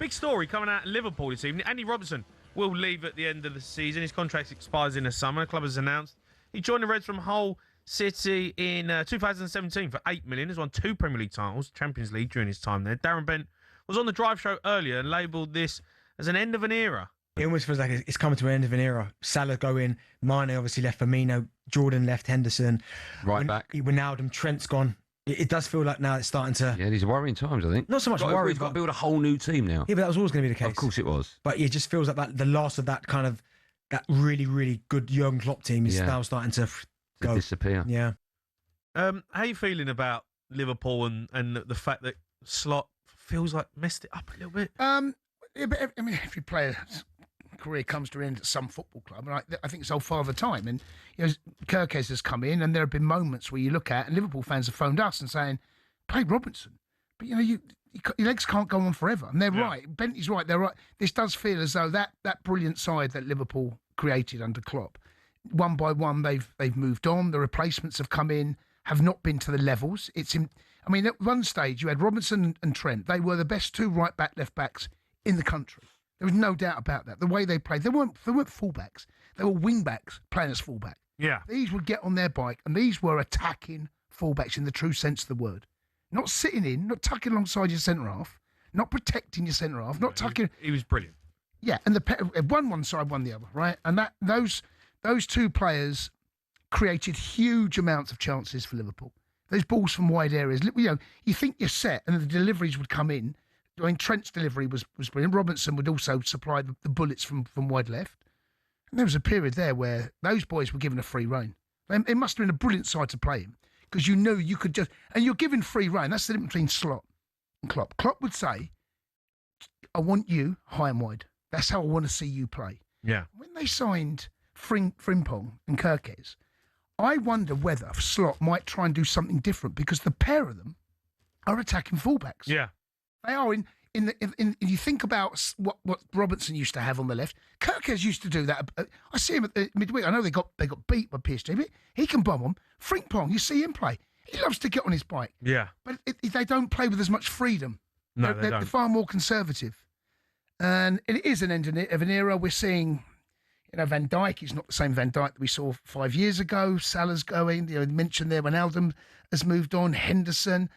Big story coming out of Liverpool this evening. Andy Robertson will leave at the end of the season. His contract expires in the summer. The club has announced he joined the Reds from Hull City in 2017 for $8 million. He's won 2 Premier League titles, Champions League during his time there. Darren Bent was on the Drive show earlier and labelled this as an end of an era. It almost feels like it's coming to an end of an era. Salah going, Mane obviously left Firmino, Jordan left Henderson. Right back. Wijnaldum, Trent's gone. It does feel like now it's starting to... Yeah, these are worrying times, I think. Not so much worried. We've got to build a whole new team now. Yeah, but that was always going to be the case. Of course it was. But it just feels like the last of that kind of, that really, really good Jurgen Klopp team is now starting to go. Disappear. Yeah. How are you feeling about Liverpool and the fact that Slot feels like messed it up a little bit? Yeah, but I mean, every player's career comes to an end at some football club, and I think it's all Father Time. And Kirkes has come in, and there have been moments where you look at, and Liverpool fans have phoned us and saying, "Play Robertson," but your legs can't go on forever. And they're right. Bentley's right. They're right. This does feel as though that brilliant side that Liverpool created under Klopp, one by one, they've moved on. The replacements have come in, have not been to the levels. I mean, at one stage you had Robinson and Trent. They were the best 2 right back, left backs in the country. There was no doubt about that. The way they played, they weren't fullbacks. They were wing backs playing as fullback. Yeah. These would get on their bike, and these were attacking fullbacks in the true sense of the word. Not sitting in, not tucking alongside your centre half, not protecting your centre half, not tucking. He was brilliant. Yeah, and one side, one the other, right? And those 2 players created huge amounts of chances for Liverpool. Those balls from wide areas. You think you're set, and the deliveries would come in. I mean, Trent's delivery was brilliant. Robinson would also supply the bullets from wide left. And there was a period there where those boys were given a free rein. It must have been a brilliant side to play him, because you knew you could just... And you're given free rein. That's the difference between Slot and Klopp. Klopp would say, I want you high and wide. That's how I want to see you play. Yeah. When they signed Frimpong and Kirkes, I wonder whether Slot might try and do something different, because the pair of them are attacking fullbacks. Yeah. They are in you think about what Robertson used to have on the left. Kirkes used to do that. I see him at the midweek. I know they got beat by PSG, but he can bomb them. Frimpong, you see him play. He loves to get on his bike. Yeah. But they don't play with as much freedom. No, they don't. They're far more conservative. And it is an end of an era. We're seeing, Van Dijk is not the same Van Dijk that we saw 5 years ago. Salah's going. Mentioned there, Wijnaldum has moved on. Henderson,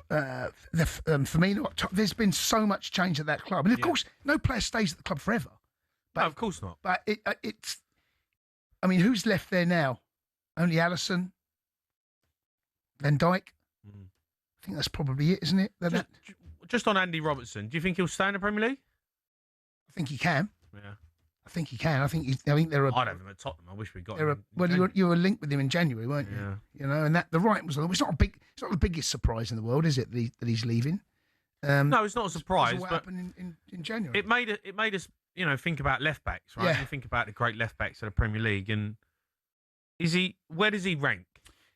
Firmino up top. There's been so much change at that club, and of course, no player stays at the club forever. But, No, of course not. But it's. I mean, who's left there now? Only Alisson, Van Dijk. I think that's probably it, isn't it? Just on Andy Robertson, do you think he'll stay in the Premier League? I think he can. Yeah. I think he can. I think there are. I'd have him at Tottenham. I wish we got him. Well, you were linked with him in January, weren't you? Yeah. And that the writing was on. It's not the biggest surprise in the world, is it? That he's leaving. No, it's not a surprise. What but happened in January? It made us think about left backs, right? Yeah. You think about the great left backs of the Premier League, and where does he rank?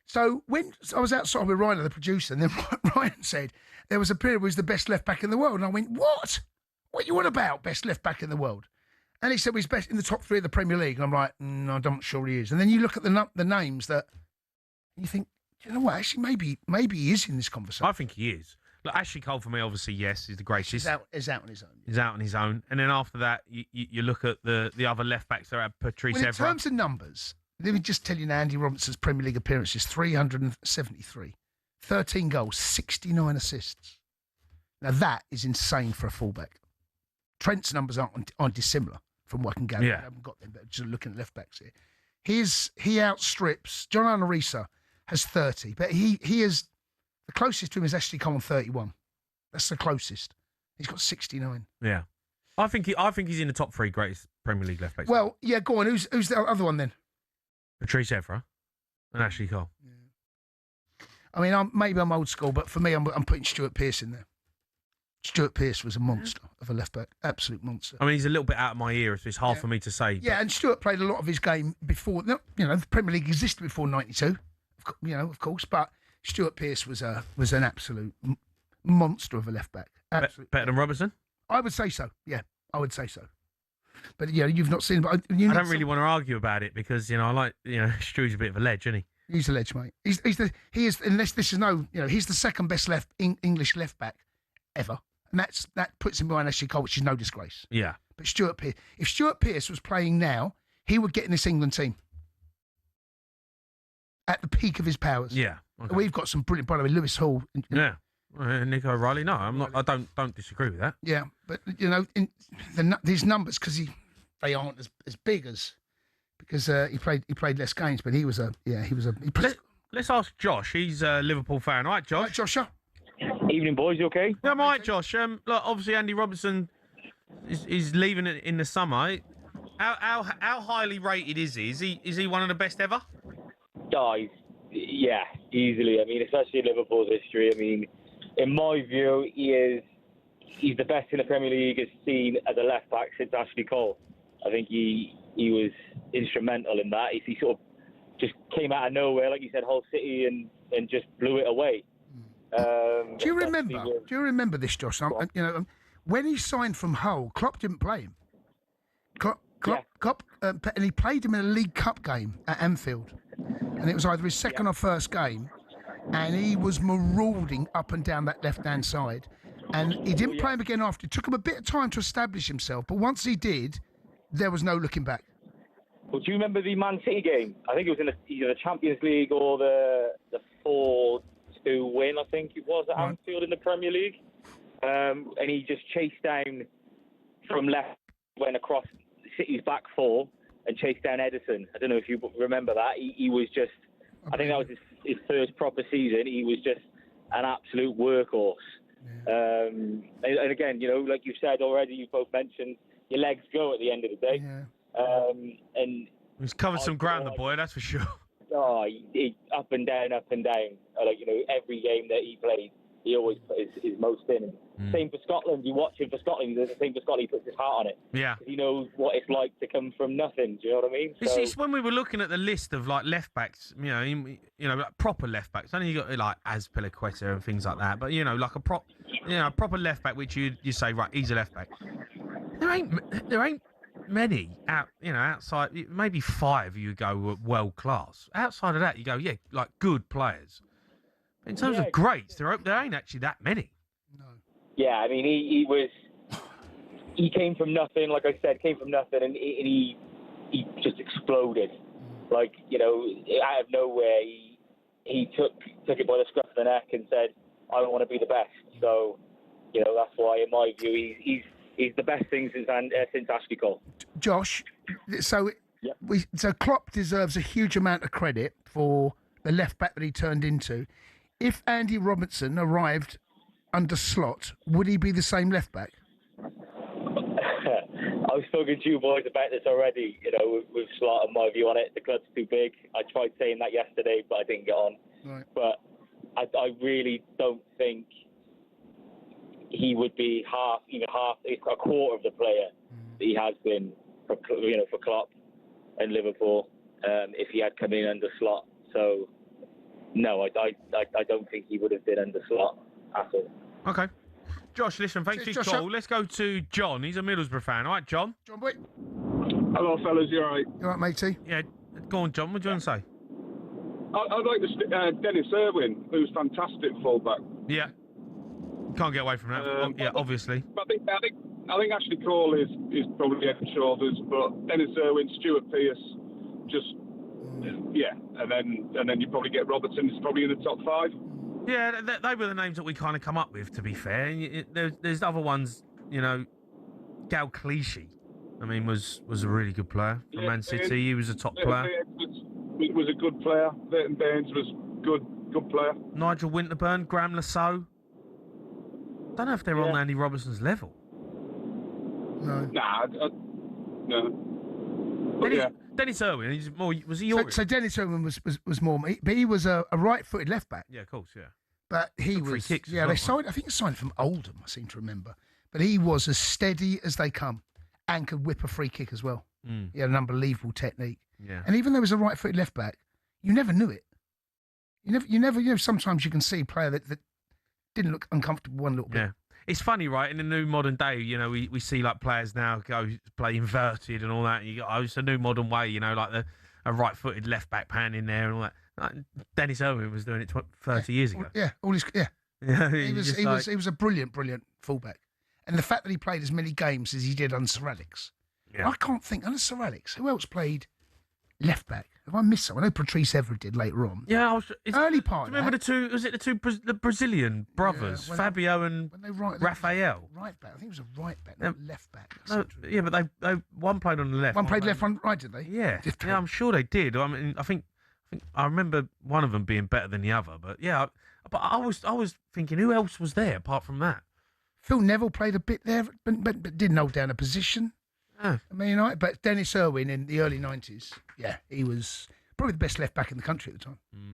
So when I was outside with Ryan, the producer, and then Ryan said there was a period where he was the best left back in the world, and I went, "What? What you on about? Best left back in the world?" And he said he's best in the top 3 of the Premier League. And I'm like, no, I'm not sure he is. And then you look at the names that you think, you know what? Actually, maybe he is in this conversation. I think he is. Look, Ashley Cole for me, obviously, yes, he's the greatest. He's out on his own. He's out on his own, and then after that, you look at the other left backs. There are Patrice Well, in Evra. terms of numbers, let me just tell you now, Andy Robertson's Premier League appearances, 373. 13 goals, 69 assists. Now, that is insane for a fullback. Trent's numbers aren't dissimilar from what I can gather. Yeah. I haven't got them, but just looking at left backs here. He outstrips, John Alarisa has 30, but he is, the closest to him is Ashley Cole on 31. That's the closest. He's got 69. Yeah. I think he's in the top 3 greatest Premier League left backs. Well, yeah, go on. Who's the other one then? Patrice Evra and Ashley Cole. Yeah. I mean, maybe I'm old school, but for me, I'm putting Stuart Pearce in there. Stuart Pearce was a monster of a left back, absolute monster. I mean, he's a little bit out of my ear, so it's hard for me to say. Yeah, and Stuart played a lot of his game before. The Premier League existed before '92, of course. But Stuart Pearce was an absolute monster of a left back. Better than Robertson? I would say so. Yeah, I would say so. But you've not seen. But I don't really want to argue about it because I like Stu's a bit of a ledge, isn't he? He's a ledge, mate. He is unless this is he's the second best English left back ever. and that puts him behind Ashley Cole, which is no disgrace. Yeah. But if Stuart Pearce was playing now, he would get in this England team at the peak of his powers. Yeah. Okay. We've got some brilliant, by the way, Lewis Hall. Yeah. Nico O'Reilly. No, I'm not. I don't disagree with that. Yeah, but these numbers they aren't as big as because he played less games, but he was a. Let's ask Josh. He's a Liverpool fan. All right, Josh. All right, Joshua. Evening, boys. You okay? Yeah, I'm all right, Josh. Look, obviously Andy Robertson is leaving it in the summer. How highly rated is he? Is he one of the best ever? Yeah, easily. I mean, especially in Liverpool's history. I mean, in my view, he's the best in the Premier League has seen as a left back since Ashley Cole. I think he was instrumental in that. He sort of just came out of nowhere, like you said, Hull City, and just blew it away. Do you remember this, Josh? When he signed from Hull, Klopp didn't play him. Klopp, and he played him in a League Cup game at Anfield, and it was either his second or first game, and he was marauding up and down that left-hand side, and he didn't play him again after. It took him a bit of time to establish himself, but once he did, there was no looking back. Well, do you remember the Man City game? I think it was in either the Champions League or the 4-2 win, I think it was at Anfield in the Premier League. And he just chased down from left, went across City's back four and chased down Edison. I don't know if you remember that. He was just, I think that was his first proper season. He was just an absolute workhorse. Yeah. And again, like you said already, you both mentioned, your legs go at the end of the day. Yeah. And he's covered some ground, the boy, that's for sure. Oh, he up and down. Like, every game that he played, he always put his most in. Same for Scotland. You watch him for Scotland. He does the same for Scotland. He puts his heart on it. Yeah. He knows what it's like to come from nothing. Do you know what I mean? It's when we were looking at the list of like left backs, like proper left backs. I know you got like Azpilicueta and things like that, but like a proper left back, which you say right, he's a left back. There ain't many outside. Maybe 5 you go were world class. Outside of that, you go like good players. In terms of greats, there ain't actually that many. No. Yeah, I mean, he came from nothing. Like I said, and he just exploded. Like, out of nowhere, he took it by the scruff of the neck and said, "I want to be the best." So, that's why, in my view, he's the best thing since Ashley Cole. Josh, so Klopp deserves a huge amount of credit for the left back that he turned into. If Andy Robertson arrived under Slot, would he be the same left back? I've spoken to you boys about this already, with Slot and my view on it. The club's too big. I tried saying that yesterday, but I didn't get on. Right. But I really don't think he would be a quarter of the player that he has been for Klopp and Liverpool if he had come in under Slot. So no, I don't think he would have been under Slot at all. Okay. Josh, listen, thanks for your call. Let's go to John. He's a Middlesbrough fan. All right, John? John Boy. Hello, fellas. You all right? You all right, matey? Yeah. Go on, John. What do you want to say? I'd like to Dennis Irwin, who's fantastic fullback. Yeah. Can't get away from that. Obviously. But I think Ashley Cole is probably head and shoulders, but Dennis Irwin, Stuart Pearce, just and then you probably get Robertson. It's probably in the top 5. Yeah, they were the names that we kind of come up with. To be fair, there's other ones. Gal Clichy, I mean, was a really good player from Man City. He was a top player. He was a good player. Leighton Baines was good player. Nigel Winterburn, Graham Lasso. Don't know if they're on Andy Robertson's level. No. Nah, no. Dennis Irwin, he's more. Was he yours? So Dennis Irwin was more, but he was a right-footed left back. Yeah, of course, yeah. But he was. Free kicks they signed. I think he signed from Oldham. I seem to remember. But he was as steady as they come, and could whip a free kick as well. He had an unbelievable technique. Yeah. And even though he was a right-footed left back, you never knew it. You never. Sometimes you can see a player that didn't look uncomfortable one little bit. Yeah. It's funny, right? In the new modern day, we see like players now go play inverted and all that. And it's a new modern way, like a right-footed left back pan in there and all that. Like, Dennis Irwin was doing it 30 years ago. Yeah, he was a brilliant fullback. And the fact that he played as many games as he did under Sir Alex. Yeah. I can't think, under Sir Alex, who else played left back? Have I missed someone? I know Patrice Evra did later on. Yeah, Early part. Do you remember the two? Was it the Brazilian brothers, Yeah, Fabio and when they right, Raphael? Right back. I think it was a right back, not left back. No, yeah, but they one played on the left. One played left, one right, did they? Yeah, yeah, I'm sure they did. I mean, I think I remember one of them being better than the other. But yeah, but I was thinking, who else was there apart from that? Phil Neville played a bit there, but didn't hold down a position. Oh. I mean, but Dennis Irwin in the early 90s, yeah, he was probably the best left back in the country at the time.